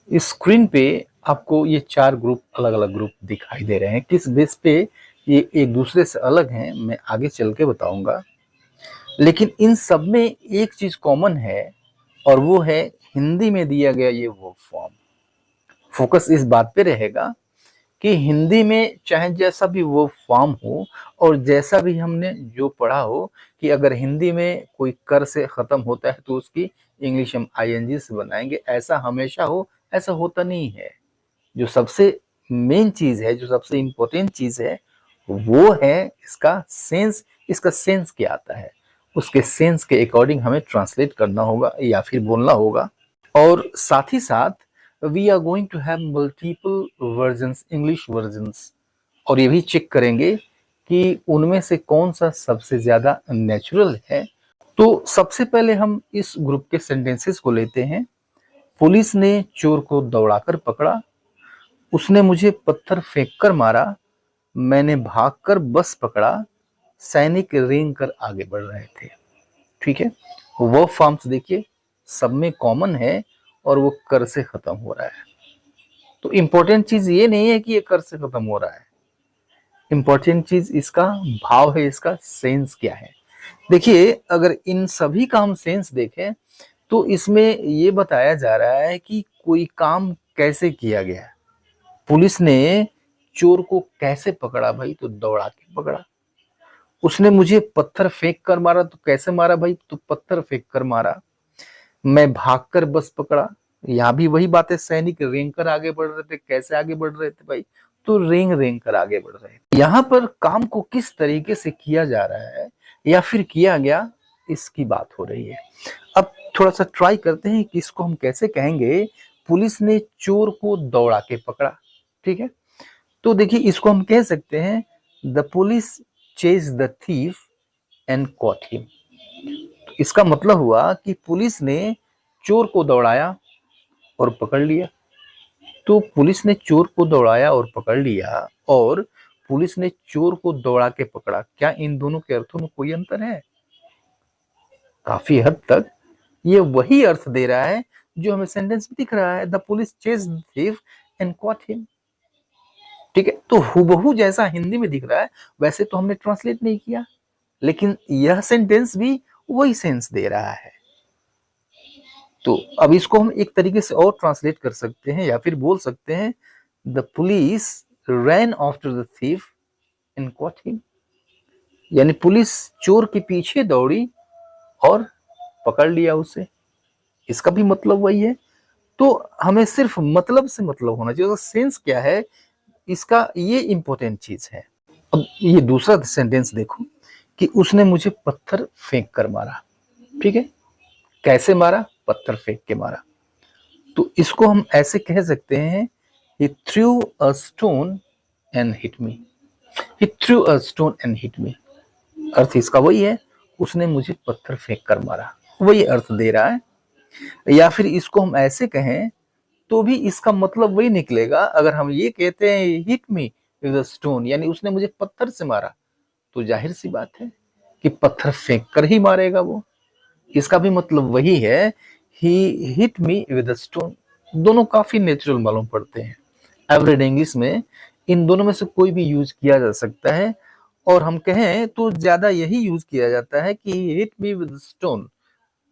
Screen पे आपको ये 4 ग्रुप अलग-अलग ग्रुप दिखाई दे रहे हैं। किस बेस पे ये एक दूसरे से अलग हैं, मैं आगे चल के बताऊँगा। लेकिन इन सब में एक चीज़ कॉमन है और वो है हिंदी में दिया गया ये वर्ब फॉर्म। फोकस इस बात पे रहेगा कि हिंदी में चाहे जैसा भी वर्ब फॉर्म हो और जैसा भी हमने जो पढ़ा हो कि अगर हिंदी में कोई कर से खत्म होता है तो उसकी इंग्लिश हम आईएनजी से बनाएंगे, ऐसा हमेशा हो, ऐसा होता नहीं है। जो सबसे मेन चीज है, जो सबसे इंपॉर्टेंट चीज है, वो है इसका सेंस। इसका सेंस क्या आता है, उसके सेंस के अकॉर्डिंग हमें ट्रांसलेट करना होगा या फिर बोलना होगा। और साथ ही साथ we are going to have multiple versions, English versions, और ये भी चेक करेंगे कि उनमें से कौन सा सबसे ज्यादा नेचुरल है। तो सबसे पहले हम इस ग्रुप के सेंटेंसेस को लेते हैं। पुलिस ने चोर को दौड़ाकर पकड़ा, उसने मुझे पत्थर फेंककर मारा, मैंने भागकर बस पकड़ा, सैनिक रेंग कर आगे बढ़ रहे थे। ठीक है, वर्ब फॉर्म्स देखिए सब में कॉमन है और वो कर से खत्म हो रहा है। तो इंपॉर्टेंट चीज ये नहीं है कि ये कर से खत्म हो रहा है, इंपॉर्टेंट चीज इसका भाव है, इसका सेंस क्या है। देखिए अगर इन सभी का हम सेंस देखें तो इसमें ये बताया जा रहा है कि कोई काम कैसे किया गया। पुलिस ने चोर को कैसे पकड़ा भाई, तो दौड़ा के पकड़ा। उसने मुझे पत्थर फेंक कर मारा, तो कैसे मारा भाई, तो पत्थर फेंक कर मारा। मैं भागकर बस पकड़ा, यहाँ भी वही बात है, सैनिक रेंग कर आगे बढ़ रहे थे। कैसे आगे बढ़ रहे थे भाई, तो रेंग रेंग कर आगे बढ़ रहे थे। यहाँ पर काम को किस तरीके से किया जा रहा है या फिर किया गया, इसकी बात हो रही है। अब थोड़ा सा ट्राई करते हैं कि इसको हम कैसे कहेंगे। पुलिस ने चोर को दौड़ा के पकड़ा, ठीक है, तो देखिए इसको हम कह सकते हैं the police chase the thief and cot him. इसका मतलब हुआ कि पुलिस ने चोर को दौड़ाया और पकड़ लिया। तो पुलिस ने चोर को दौड़ाया और पकड़ लिया और पुलिस ने चोर को दौड़ा के पकड़ा, क्या इन दोनों के अर्थों में कोई अंतर है? काफी हद तक ये वही अर्थ दे रहा है जो हमें सेंटेंस में दिख रहा है, the police chase the thief and cot him. ठीक है, तो हूबहू जैसा हिंदी में दिख रहा है वैसे तो हमने ट्रांसलेट नहीं किया, लेकिन यह सेंटेंस भी वही सेंस दे रहा है। तो अब इसको हम एक तरीके से और ट्रांसलेट कर सकते हैं या फिर बोल सकते हैं the police rain after the thief and cot him, यानी पुलिस चोर के पीछे दौड़ी और पकड़ लिया उसे। इसका भी मतलब वही है। तो हमें सिर्फ मतलब से मतलब होना चाहिए, सेंस क्या है इसका, ये इंपॉर्टेंट चीज है। अब ये दूसरा सेंटेंस देखो कि उसने मुझे पत्थर फेंक कर मारा। ठीक है, कैसे मारा, पत्थर फेंक के मारा। तो इसको हम ऐसे कह सकते हैं he threw a stone and hit me, he threw a stone and hit me। अर्थ इसका वही है, उसने मुझे पत्थर फेंक कर मारा, वही अर्थ दे रहा है। या फिर इसको हम ऐसे कहें तो भी इसका मतलब वही निकलेगा। अगर हम ये कहते हैं hit me with a stone, यानी उसने मुझे पत्थर से मारा, तो जाहिर सी बात है कि पत्थर फेंक कर ही मारेगा वो। इसका भी मतलब वही है, he hit me with a stone. दोनों काफी नेचुरल मालूम पड़ते हैं। एवरीडे इंग्लिश में इन दोनों में से कोई भी यूज किया जा सकता है, और हम कहें तो ज्यादा यही यूज किया जाता है कि हिट मी विद स्टोन,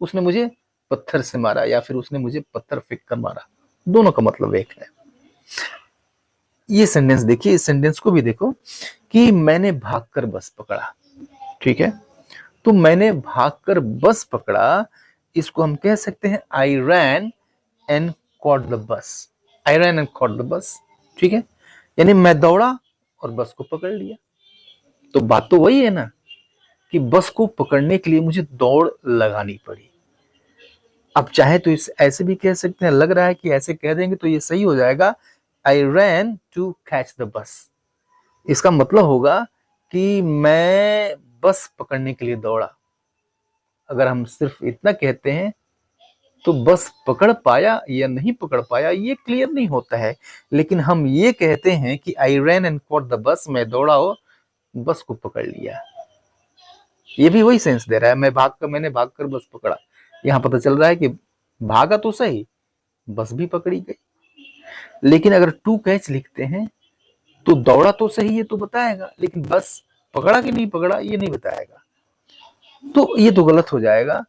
उसने मुझे पत्थर से मारा या फिर उसने मुझे पत्थर फेंक कर मारा, दोनों का मतलब एक है। ये सेंटेंस देखिए, इस सेंटेंस को भी देखो कि मैंने भागकर बस पकड़ा। ठीक है, तो मैंने भागकर बस पकड़ा, इसको हम कह सकते हैं I ran and caught the bus, I ran and caught the bus. ठीक है, यानी मैं दौड़ा और बस को पकड़ लिया। तो बात तो वही है ना कि बस को पकड़ने के लिए मुझे दौड़ लगानी पड़ी। अब चाहे तो इस ऐसे भी कह सकते हैं, लग रहा है कि ऐसे कह देंगे तो ये सही हो जाएगा, I ran to catch the bus. इसका मतलब होगा कि मैं बस पकड़ने के लिए दौड़ा। अगर हम सिर्फ इतना कहते हैं तो बस पकड़ पाया या नहीं पकड़ पाया ये क्लियर नहीं होता है, लेकिन हम ये कहते हैं कि आई ran and caught the bus, मैं दौड़ा हो बस को पकड़ लिया। ये भी वही सेंस दे रहा है, मैंने भागकर बस पकड़ा। यहाँ पता चल रहा है कि भागा तो सही, बस भी पकड़ी गई। लेकिन अगर टू कैच लिखते हैं तो दौड़ा तो सही, ये तो बताएगा, लेकिन बस पकड़ा कि नहीं पकड़ा ये नहीं बताएगा, तो ये तो गलत हो जाएगा।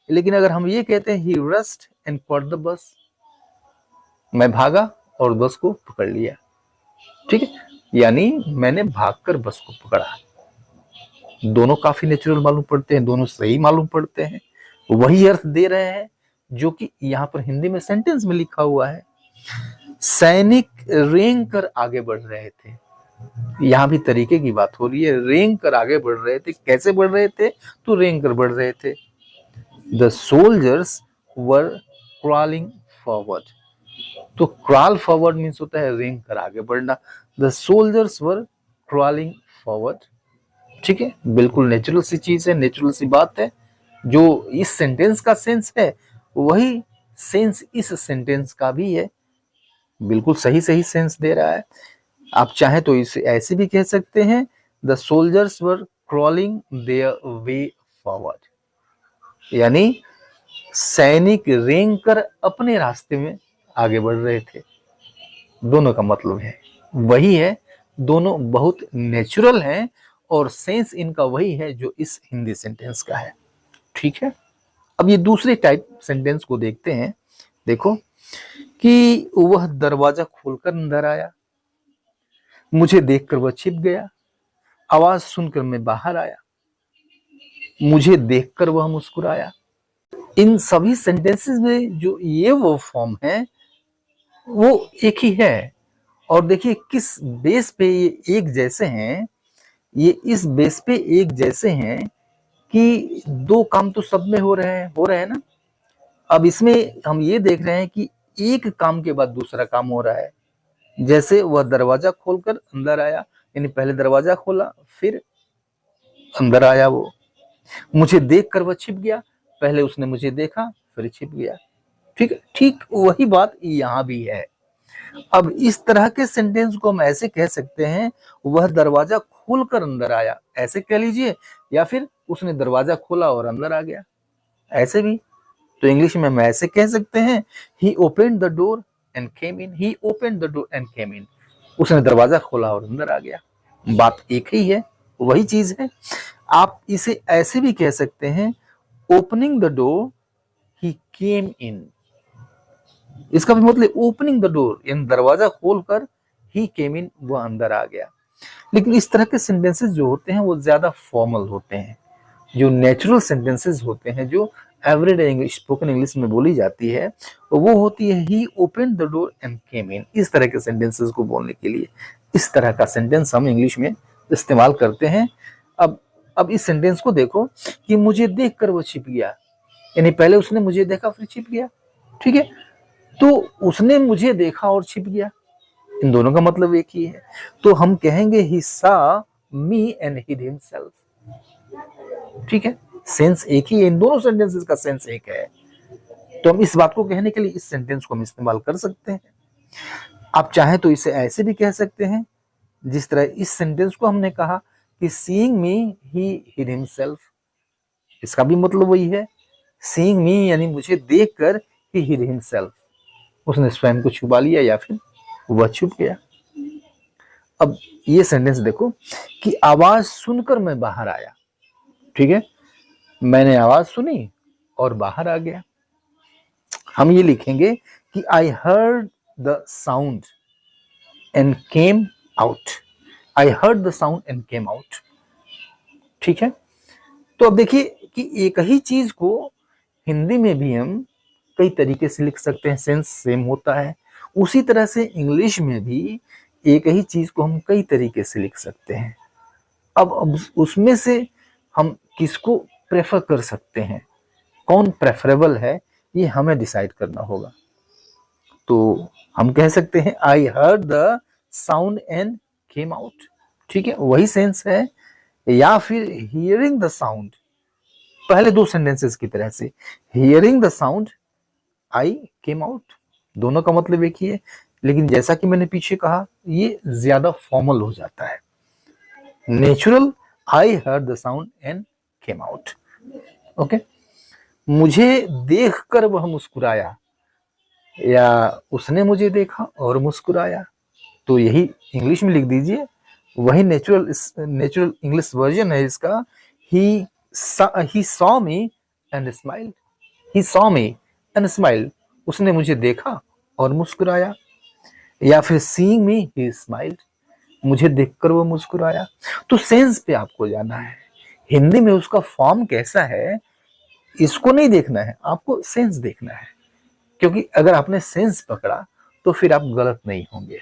लेकिन अगर हम ये कहते हैं he rushed and caught the bus, मैं भागा और बस को पकड़ लिया, ठीक है, यानी मैंने भागकर बस को पकड़ा। दोनों काफी नेचुरल मालूम पड़ते हैं, दोनों सही मालूम पड़ते हैं, वही अर्थ दे रहे हैं जो कि यहाँ पर हिंदी में सेंटेंस में लिखा हुआ है। सैनिक रेंग कर आगे बढ़ रहे थे, यहाँ भी तरीके की बात हो रही है, रेंग कर आगे बढ़ रहे थे, कैसे बढ़ रहे थे, तो रेंग कर बढ़ रहे थे। The soldiers were crawling forward, तो क्रॉल फॉरवर्ड मीन्स होता है रेंग कर आगे बढ़ना। The soldiers were crawling forward, ठीक है, बिल्कुल नेचुरल सी चीज है, नेचुरल सी बात है। जो इस सेंटेंस का सेंस है वही सेंस इस सेंटेंस का भी है, बिल्कुल सही सही सेंस दे रहा है। आप चाहें तो इसे ऐसे भी कह सकते हैं, the soldiers were crawling their way forward, यानी सैनिक रेंग कर अपने रास्ते में आगे बढ़ रहे थे। दोनों का मतलब है वही है, दोनों बहुत नेचुरल हैं और सेंस इनका वही है जो इस हिंदी सेंटेंस का है, ठीक है। अब ये दूसरे टाइप सेंटेंस को देखते हैं। देखो कि वह दरवाजा खोलकर अंदर आया, मुझे देखकर वह छिप गया, आवाज सुनकर मैं बाहर आया, मुझे देखकर वह मुस्कुराया। इन सभी सेंटेंसेस में जो ये वो फॉर्म है वो एक ही है। और देखिए किस बेस पे ये एक जैसे हैं, ये इस बेस पे एक जैसे हैं कि दो काम तो सब में हो रहे हैं ना। अब इसमें हम ये देख रहे हैं कि एक काम के बाद दूसरा काम हो रहा है। जैसे वह दरवाजा खोलकर अंदर आया, यानी पहले दरवाजा खोला फिर अंदर आया वो। मुझे देखकर वह छिप गया, पहले उसने मुझे देखा फिर छिप गया, ठीक है। ठीक वही बात यहाँ भी है। अब इस तरह के सेंटेंस को हम ऐसे कह सकते हैं, वह दरवाजा खोलकर अंदर आया, ऐसे कह लीजिए, या फिर उसने दरवाजा खोला और अंदर आ गया, ऐसे भी। तो इंग्लिश में हम ऐसे कह सकते हैं, he opened the door and came in, he opened the door and came in, उसने दरवाजा खोला और अंदर आ गया, बात एक ही है, वही चीज है। आप इसे ऐसे भी कह सकते हैं, ओपनिंग द डोर ही केम इन, इसका भी मतलब ओपनिंग द डोर यानी दरवाजा खोलकर ही केम इन, वह अंदर आ गया। लेकिन इस तरह के सेंटेंसेस जो होते हैं वो ज्यादा फॉर्मल होते हैं। जो नेचुरल सेंटेंसेस होते हैं, जो एवरीडे इंग्लिश, स्पोकन इंग्लिश में बोली जाती है, वो होती है he open the door and came in. इस तरह के सेंटेंसेस को बोलने के लिए इस तरह का सेंटेंस हम इंग्लिश में इस्तेमाल करते हैं। अब इस सेंटेंस को देखो कि मुझे देखकर वो छिप गया, यानी पहले उसने मुझे देखा फिर छिप गया, ठीक है। तो उसने मुझे देखा और छिप गया, इन दोनों का मतलब एक ही है। तो हम कहेंगे ही सा मी एंड हिड हिमसेल्फ, ठीक है, सेंस एक ही है, इन दोनों सेंटेंसेस का सेंस एक है। तो हम इस बात को कहने के लिए इस सेंटेंस को हम इस्तेमाल कर सकते हैं। आप चाहें तो इसे ऐसे भी कह सकते हैं, जिस तरह इस सेंटेंस को हमने कहा कि सीइंग मी ही हिड हिमसेल्फ, इसका भी मतलब वही है। सीइंग मी यानी मुझे देखकर ही हिड हिमसेल्फ, उसने स्वयं को छुपा लिया या फिर वह छुप गया। अब ये सेंटेंस देखो कि आवाज सुनकर मैं बाहर आया, ठीक है, मैंने आवाज सुनी और बाहर आ गया। हम ये लिखेंगे कि I heard the sound and came out, I heard the sound and came out, ठीक है। तो अब देखिए कि एक ही चीज को हिंदी में भी हम कई तरीके से लिख सकते हैं, सेंस सेम होता है। उसी तरह से इंग्लिश में भी एक ही चीज को हम कई तरीके से लिख सकते हैं। अब उसमें से हम किसको प्रेफर कर सकते हैं, कौन प्रेफरेबल है, ये हमें डिसाइड करना होगा। तो हम कह सकते हैं I heard the sound and came out, ठीक है, वही सेंस है। या फिर हियरिंग द साउंड, पहले दो सेंटेंसेस की तरह से, hearing the sound I came out, दोनों का मतलब एक ही है। लेकिन जैसा कि मैंने पीछे कहा, ये ज्यादा फॉर्मल हो जाता है। Natural, I heard the sound and came out, okay. मुझे देखकर वह मुस्कुराया, या उसने मुझे देखा और मुस्कुराया। तो यही इंग्लिश में लिख दीजिए, वही नेचुरल इंग्लिश वर्जन है इसका। He he saw me and smiled. He saw me and smiled, उसने मुझे देखा और मुस्कुराया। या फिर सीइंग मी ही स्माइल्ड, मुझे देखकर वो मुस्कुराया। तो सेंस पे आपको जाना है, हिंदी में उसका फॉर्म कैसा है इसको नहीं देखना है, आपको सेंस देखना है। क्योंकि अगर आपने सेंस पकड़ा तो फिर आप गलत नहीं होंगे।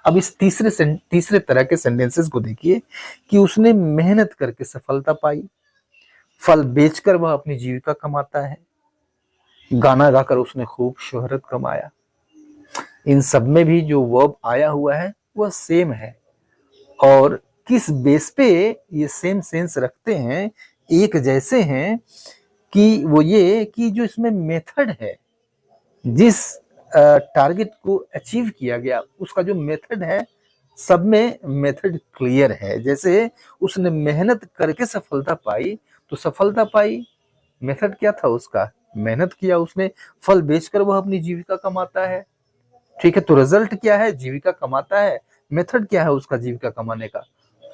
अब इस तीसरे तरह के सेंटेंसेस को देखिए कि उसने मेहनत करके सफलता पाई, फल बेचकर वह अपनी जीविका कमाता है, गाना गाकर उसने खूब शोहरत कमाया। इन सब में भी जो वर्ब आया हुआ है वह सेम है। और किस बेस पे ये सेम सेंस रखते हैं, एक जैसे हैं, कि वो ये कि जो इसमें मेथड है, जिस टारगेट को अचीव किया गया उसका जो मेथड है, सब में मेथड क्लियर है। जैसे उसने मेहनत करके सफलता पाई, तो सफलता पाई, मेथड क्या था उसका, मेहनत किया उसने, फल बेचकर वह अपनी जीविका कमाता है। ठीक है, तो रिजल्ट क्या है, जीविका कमाता है। मेथड क्या है उसका जीविका कमाने का,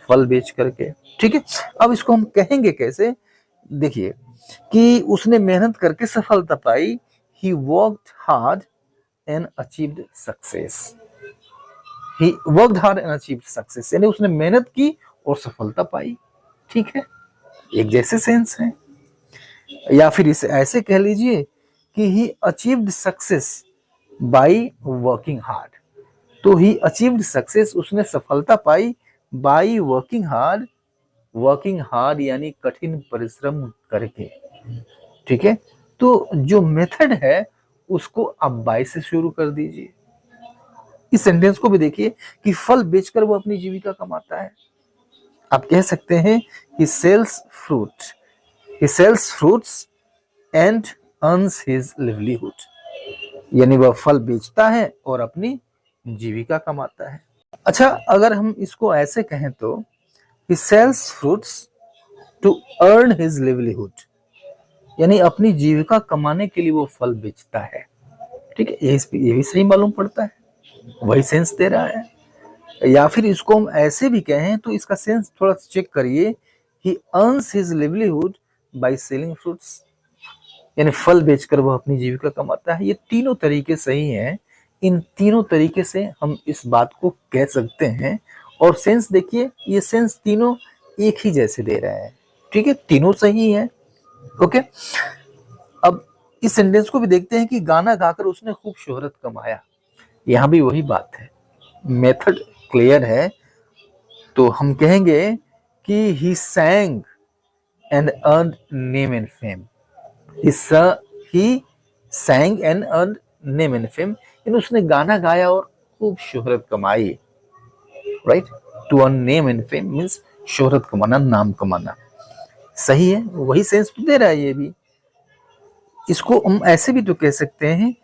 फल बेच करके। ठीक है, अब इसको हम कहेंगे कैसे, देखिए कि उसने मेहनत करके सफलता पाई, he worked hard and achieved success. He worked hard and achieved success, यानी उसने मेहनत की और सफलता पाई। ठीक है, एक जैसे सेंस है। या फिर इसे ऐसे कह लीजिए कि he achieved success by working hard. तो ही अचीव्ड सक्सेस, उसने सफलता पाई, by working hard. Working hard यानी कठिन परिश्रम करके। ठीक है, तो जो मेथड है उसको आप बाय से शुरू कर दीजिए। इस सेंटेंस को भी देखिए कि फल बेचकर वो अपनी जीविका कमाता है। आप कह सकते हैं कि sells fruit, he sells fruits and earns his livelihood, यानी वह फल बेचता है और अपनी जीविका कमाता है। अच्छा, अगर हम इसको ऐसे कहें तो he sells fruits to earn his livelihood, यानी अपनी जीविका कमाने के लिए वो फल बेचता है। ठीक है, ये भी सही मालूम पड़ता है, वही सेंस दे रहा है। या फिर इसको हम ऐसे भी कहें तो इसका सेंस थोड़ा चेक करिए, he earns his livelihood by selling fruits, यानी फल बेचकर वह अपनी जीविका कमाता है। ये तीनों तरीके सही हैं, इन तीनों तरीके से हम इस बात को कह सकते हैं। और सेंस देखिए, ये सेंस तीनों एक ही जैसे दे रहे हैं। ठीक है, तीनों सही है। ओके, अब इस सेंटेंस को भी देखते हैं कि गाना गाकर उसने खूब शोहरत कमाया। यहां भी वही बात है, मेथड क्लियर है। तो हम कहेंगे कि he sang and earned name and fame. He sang and earned name and fame, यानी उसने गाना गाया और खूब शोहरत कमाई। Right, to earn name and fame means शोहरत कमाना, नाम कमाना। सही है, वही सेंस तो दे रहा है ये भी। इसको हम ऐसे भी तो कह सकते हैं,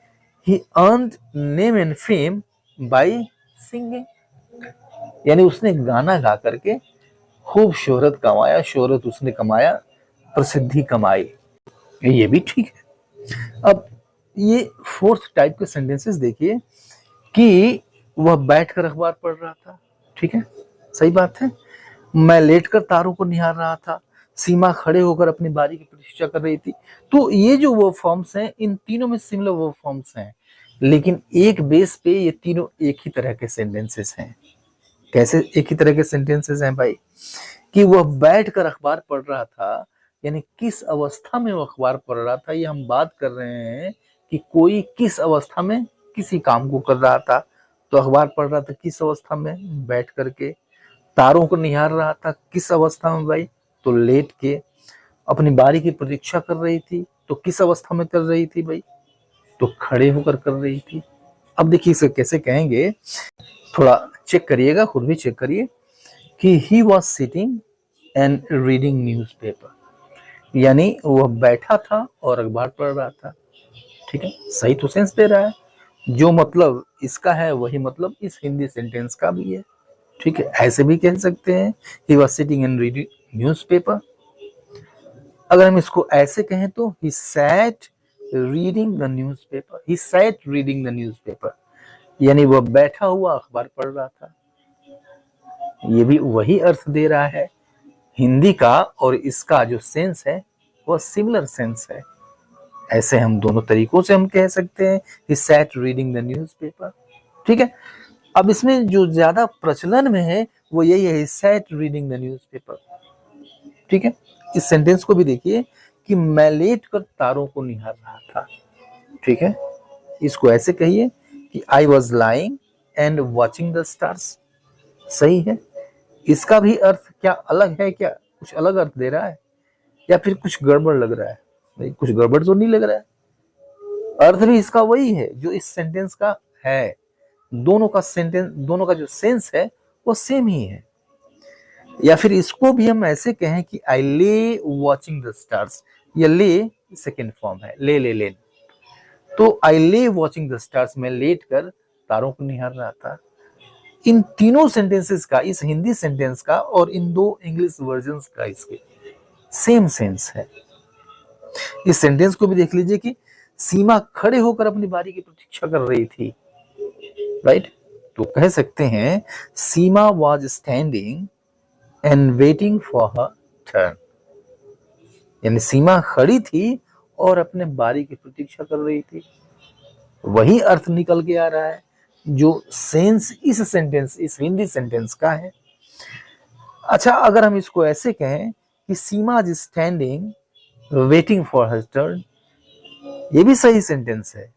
he earned name and fame by singing, यानी उसने गाना गा करके खूब शोहरत कमाया, शोहरत उसने कमाया, प्रसिद्धि कमाई। ये भी ठीक है। अब ये फोर्थ टाइप के सेंटेंसेस देखिए कि वह बैठकर अखबार पढ़ रहा था। ठीक है, सही बात है। मैं लेटकर तारों को निहार रहा था, सीमा खड़े होकर अपनी बारी की प्रतीक्षा कर रही थी। तो ये जो वर्ब फॉर्म्स हैं, इन तीनों में सिमिलर वर्ब फॉर्म्स हैं, लेकिन एक बेस पे ये तीनों एक ही तरह के सेंटेंसेस हैं। कैसे एक ही तरह के सेंटेंसेस हैं भाई, कि वह बैठकर अखबार पढ़ रहा था, यानी किस अवस्था में वो अखबार पढ़ रहा था, ये हम बात कर रहे हैं कि कोई किस अवस्था में किसी काम को कर रहा था। तो अखबार पढ़ रहा था किस अवस्था में, बैठ करके। तारों को निहार रहा था किस अवस्था में भाई, तो लेट के। अपनी बारी की प्रतीक्षा कर रही थी, तो किस अवस्था में कर रही थी भाई, तो खड़े होकर कर रही थी। अब देखिए इसे कैसे कहेंगे, थोड़ा चेक करिएगा, खुद भी चेक करिए कि he was sitting and reading newspaper, यानी वह बैठा था और अखबार पढ़ रहा था। ठीक है, सही तो सेंस दे रहा है। जो मतलब इसका है वही मतलब इस हिंदी सेंटेंस का भी है। ठीक है, ऐसे भी कह सकते हैं, he was sitting and reading newspaper. अगर हम इसको ऐसे कहें तो he sat reading the newspaper, he sat reading the newspaper, यानी वह बैठा हुआ अखबार पढ़ रहा था। ये भी वही अर्थ दे रहा है। हिंदी का और इसका जो सेंस है वह सिमिलर सेंस है। ऐसे हम दोनों तरीकों से हम कह सकते हैं he sat reading the newspaper. ठीक है, अब इसमें जो ज्यादा प्रचलन में है वो यही है, he sat reading the newspaper. ठीक है, इस सेंटेंस को भी देखिए कि मैं लेट कर तारों को निहार रहा था। ठीक है, इसको ऐसे कहिए कि I was lying and watching the stars. सही है। इसका भी अर्थ क्या अलग है? क्या कुछ अलग अर्थ दे रहा है या फिर कुछ गड़बड़ लग रहा है? नहीं, कुछ गड़बड़ तो नहीं लग रहा है। अर्थ भी इसका वही है जो इस सेंटेंस का है। दोनों का जो सेंस है वो सेम ही है। या फिर इसको भी हम ऐसे कहें कि आई ले वॉचिंग द स्टार्स। ये ले सेकेंड फॉर्म है, ले। तो आई ले वॉचिंग द स्टार्स, में लेट कर तारों को निहार रहा था। इन तीनों सेंटेंसेस का, इस हिंदी सेंटेंस का और इन दो इंग्लिश वर्जन्स का इसके सेम सेंस है। इस सेंटेंस को भी देख लीजिए कि सीमा खड़े होकर अपनी बारी की प्रतीक्षा कर रही थी। राइट, तो कह सकते हैं Seema was standing and waiting for her turn, यानी सीमा खड़ी थी और अपने बारी की प्रतीक्षा कर रही थी। वही अर्थ निकल के आ रहा है जो सेंस इस हिंदी सेंटेंस का है। अच्छा, अगर हम इसको ऐसे कहें कि Seema is standing waiting for her turn, ये भी सही सेंटेंस है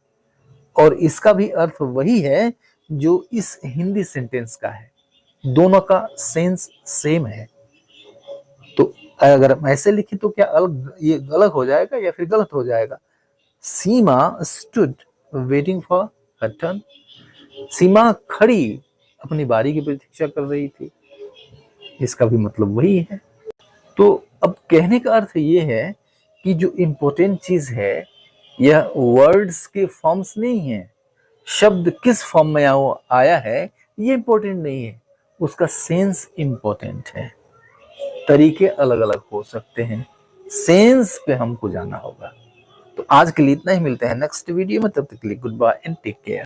और इसका भी अर्थ वही है जो इस हिंदी सेंटेंस का है। दोनों का सेंस सेम है। तो अगर हम ऐसे लिखें तो क्या ये गलत हो जाएगा या फिर गलत हो जाएगा? Seema stood waiting for her turn, Seema खड़ी अपनी बारी की प्रतीक्षा कर रही थी। इसका भी मतलब वही है। तो अब कहने का अर्थ ये है कि जो इम्पोर्टेंट चीज है यह वर्ड्स के फॉर्म्स नहीं है, शब्द किस फॉर्म में आया है ये इम्पोर्टेंट नहीं है, उसका सेंस इम्पोर्टेंट है। तरीके अलग अलग हो सकते हैं, सेंस पे हमको जाना होगा। तो आज के लिए इतना ही, मिलते हैं नेक्स्ट वीडियो में, तब तक के लिए good bye and take care.